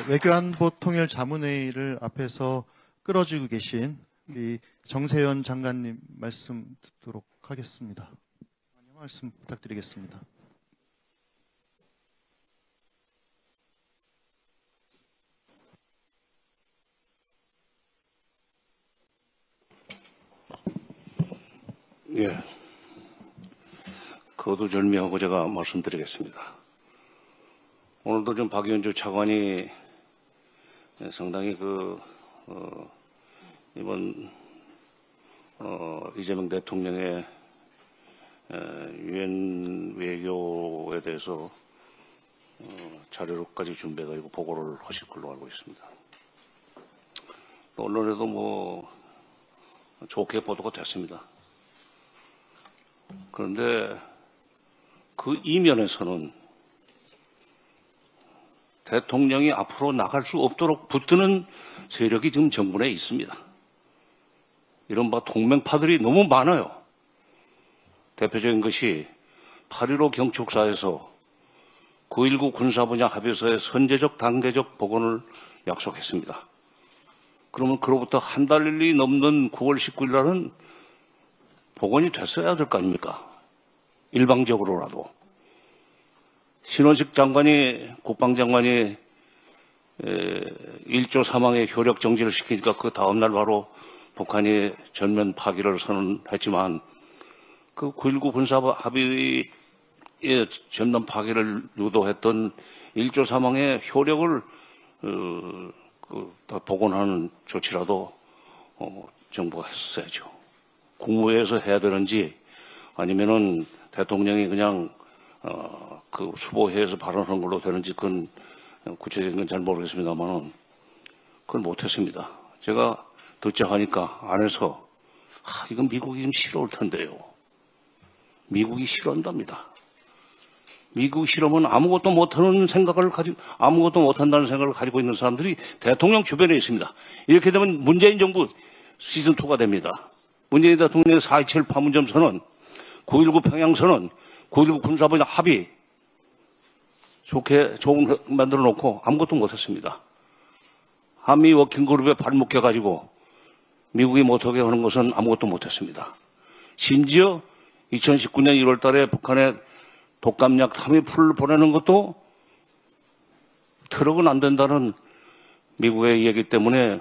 외교안보통일자문회의를 앞에서 끌어주고 계신 우리 정세현 장관님 말씀 듣도록 하겠습니다. 말씀 부탁드리겠습니다. 예, 거두절미하고 제가 말씀드리겠습니다. 오늘도 좀 박연주 차관이 상당히 이번 이재명 대통령의 유엔 외교에 대해서 자료로까지 준비해가지고 보고를 하실 걸로 알고 있습니다. 또 언론에도 뭐 좋게 보도가 됐습니다. 그런데 그 이면에서는 대통령이 앞으로 나갈 수 없도록 붙드는 세력이 지금 정부 내에 있습니다. 이른바 동맹파들이 너무 많아요. 대표적인 것이 8.15 경축사에서 9.19 군사분야 합의서의 선제적 단계적 복원을 약속했습니다. 그러면 그로부터 한 달이 넘는 9월 19일 날은 복원이 됐어야 될 거 아닙니까? 일방적으로라도. 신원식 장관이, 국방장관이 1조 사망의 효력 정지를 시키니까 그 다음날 바로 북한이 전면 파기를 선언했지만 그 9.19 군사 합의의 전면 파기를 유도했던 1조 사망의 효력을 복원하는 조치라도 정부가 했어야죠. 국무회에서 해야 되는지 아니면은 대통령이 그냥 그 수보회에서 발언하는 걸로 되는지 그건 구체적인 건 잘 모르겠습니다만은 그걸 못했습니다. 제가 듣자 하니까 안에서 이건 미국이 좀 싫어올 텐데요. 미국이 싫어한답니다. 미국이 싫으면 아무것도 못한다는 생각을 가지고 있는 사람들이 대통령 주변에 있습니다. 이렇게 되면 문재인 정부 시즌2가 됩니다. 문재인 대통령의 4.27 판문점 선언, 9.19 평양 선언, 9.19 군사분야 합의 좋은 만들어 놓고 아무것도 못했습니다. 한미 워킹그룹에 발 묶여가지고 미국이 못하게 하는 것은 아무것도 못했습니다. 심지어 2019년 1월 달에 북한에 독감약 타미풀을 보내는 것도 트럭은 안 된다는 미국의 얘기 때문에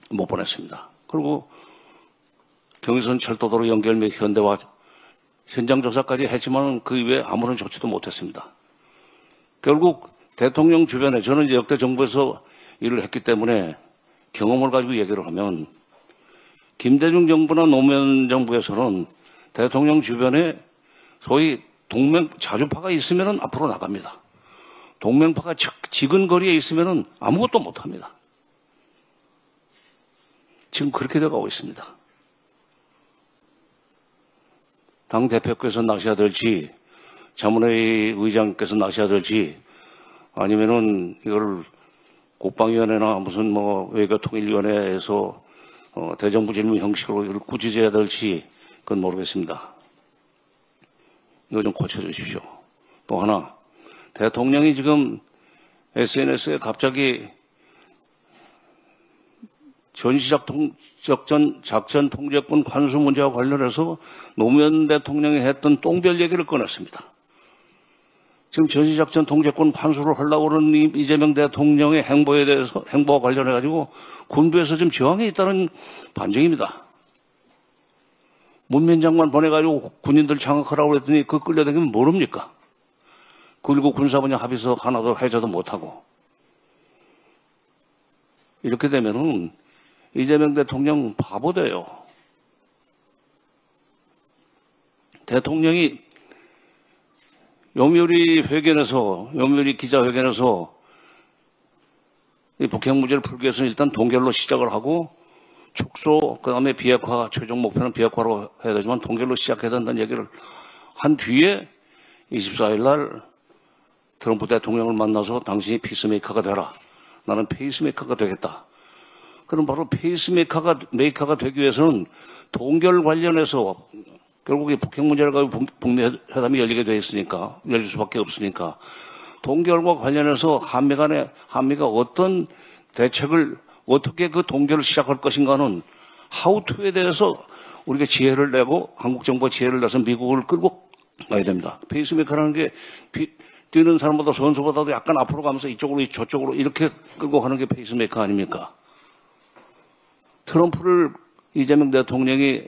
못 보냈습니다. 그리고 경의선 철도도로 연결 및 현대화 현장 조사까지 했지만 그 이외에 아무런 조치도 못했습니다. 결국 대통령 주변에 저는 이제 역대 정부에서 일을 했기 때문에 경험을 가지고 얘기를 하면 김대중 정부나 노무현 정부에서는 대통령 주변에 소위 동맹 자주파가 있으면 앞으로 나갑니다. 동맹파가 지근거리에 있으면 아무것도 못합니다. 지금 그렇게 돼가고 있습니다. 당대표께서 나셔야 될지 자문회의 의장께서 나셔야 될지 아니면은 이걸 국방위원회나 무슨 뭐 외교통일위원회에서 대정부 질문 형식으로 이걸 꾸짖어야 될지 그건 모르겠습니다. 이거 좀 고쳐주십시오. 또 하나, 대통령이 지금 SNS에 갑자기 작전 통제권 관수 문제와 관련해서 노무현 대통령이 했던 똥별 얘기를 꺼냈습니다. 지금 전시작전 통제권 관수를 하려고 하는 이재명 대통령의 행보와 관련해가지고 군부에서 지금 저항이 있다는 반증입니다. 문민 장관 보내가지고 군인들 장악하라고 그랬더니 그 끌려다니면 모릅니까? 9.19 군사분야 합의서 하나도 해제도 못하고. 이렇게 되면은 이재명 대통령 바보 돼요. 대통령이 요미우리 기자회견에서 이 북핵 문제를 풀기 위해서는 일단 동결로 시작을 하고 축소, 그 다음에 비핵화, 최종 목표는 비핵화로 해야 되지만 동결로 시작해야 된다는 얘기를 한 뒤에 24일 날 트럼프 대통령을 만나서 당신이 피스메이커가 되라. 나는 페이스메이커가 되겠다. 그럼 바로 페이스메이커가 되기 위해서는 동결 관련해서 결국 이 북핵 문제를 가지고 북미 회담이 열릴 수밖에 없으니까 동결과 관련해서 한미가 어떤 대책을 어떻게 그 동결을 시작할 것인가는 how to에 대해서 우리가 지혜를 내고 한국 정부가 지혜를 내서 미국을 끌고 가야 됩니다. 페이스메이커라는 게 뛰는 사람보다 선수보다도 약간 앞으로 가면서 이쪽으로 저쪽으로 이렇게 끌고 가는 게 페이스메이커 아닙니까? 트럼프를 이재명 대통령이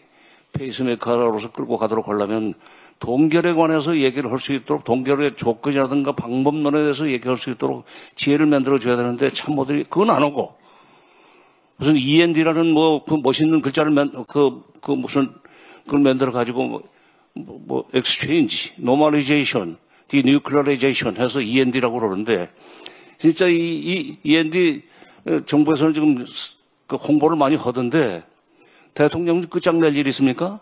페이스메이커로서 끌고 가도록 하려면 동결에 관해서 얘기를 할 수 있도록 동결의 조건이라든가 방법론에 대해서 얘기할 수 있도록 지혜를 만들어줘야 되는데 참모들이 그건 안 하고 무슨 END라는 그 멋있는 글자를 그걸 만들어 가지고 exchange, normalization, denuclearization 해서 END라고 그러는데 진짜 이 END 정부에서는 지금 그 홍보를 많이 하던데 대통령 끝장낼 일이 있습니까?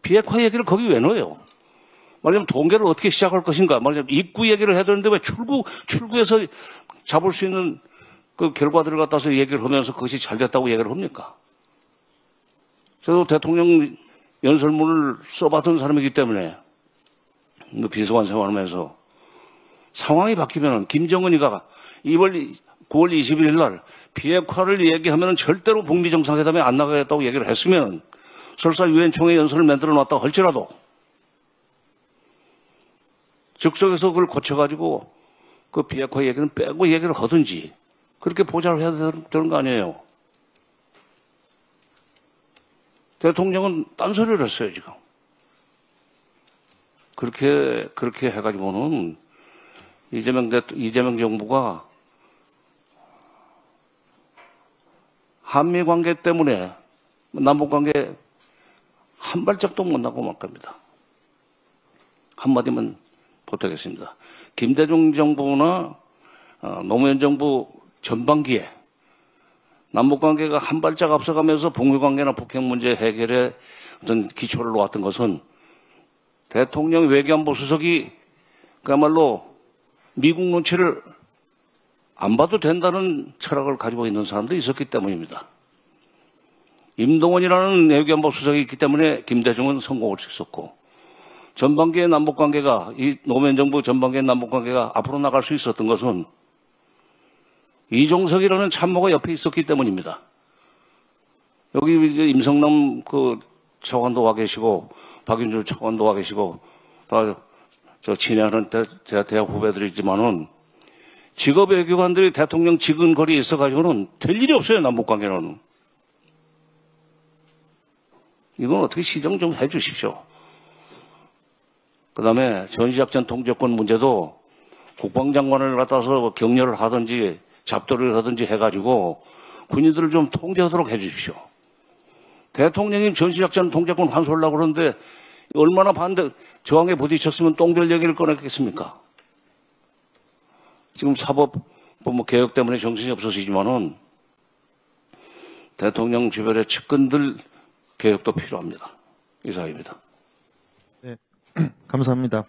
비핵화 얘기를 거기 왜 넣어요? 말하자면 동결을 어떻게 시작할 것인가? 말하자면 입구 얘기를 해야 되는데 왜 출구에서 잡을 수 있는 그 결과들을 갖다서 얘기를 하면서 그것이 잘 됐다고 얘기를 합니까? 저도 대통령 연설문을 써봤던 사람이기 때문에 비서관 생활하면서 상황이 바뀌면 김정은이가 9월 21일 날 비핵화를 얘기하면 절대로 북미 정상회담에 안 나가겠다고 얘기를 했으면 설사 유엔 총회 연설을 만들어 놨다고 할지라도 즉석에서 그걸 고쳐가지고 그 비핵화 얘기는 빼고 얘기를 하든지 그렇게 보좌를 해야 되는 거 아니에요. 대통령은 딴소리를 했어요, 지금. 그렇게 해가지고는 이재명 정부가 한미 관계 때문에 남북 관계 한 발짝도 못 나고 말 겁니다. 한마디만 부탁하겠습니다. 김대중 정부나 노무현 정부 전반기에 남북관계가 한 발짝 앞서가면서 북미관계나 북핵 문제 해결에 어떤 기초를 놓았던 것은 대통령 외교안보 수석이 그야말로 미국 눈치를 안 봐도 된다는 철학을 가지고 있는 사람도 있었기 때문입니다. 임동원이라는 외교안보 수석이 있기 때문에 김대중은 성공을 했었고 전반기의 남북관계가 이 노무현 정부 전반기의 남북관계가 앞으로 나갈 수 있었던 것은 이종석이라는 참모가 옆에 있었기 때문입니다. 여기 이제 임성남 그 차관도 와 계시고 박윤주 차관도 와 계시고 다 저 친애하는 대학 후배들이지만은 직업 외교관들이 대통령 지근거리에 있어가지고는 될 일이 없어요. 남북관계는. 이건 어떻게 시정 좀 해 주십시오. 그 다음에 전시작전 통제권 문제도 국방장관을 갖다서 격려를 하든지 잡돌이를 하든지 해가지고 군인들을 좀 통제하도록 해 주십시오. 대통령이 전시작전 통제권 환수하려고 그러는데 얼마나 저항에 부딪혔으면 똥별 얘기를 꺼냈겠습니까? 지금 사법부 개혁 때문에 정신이 없어지지만은 대통령 주변의 측근들 개혁도 필요합니다. 이상입니다. 네, 감사합니다.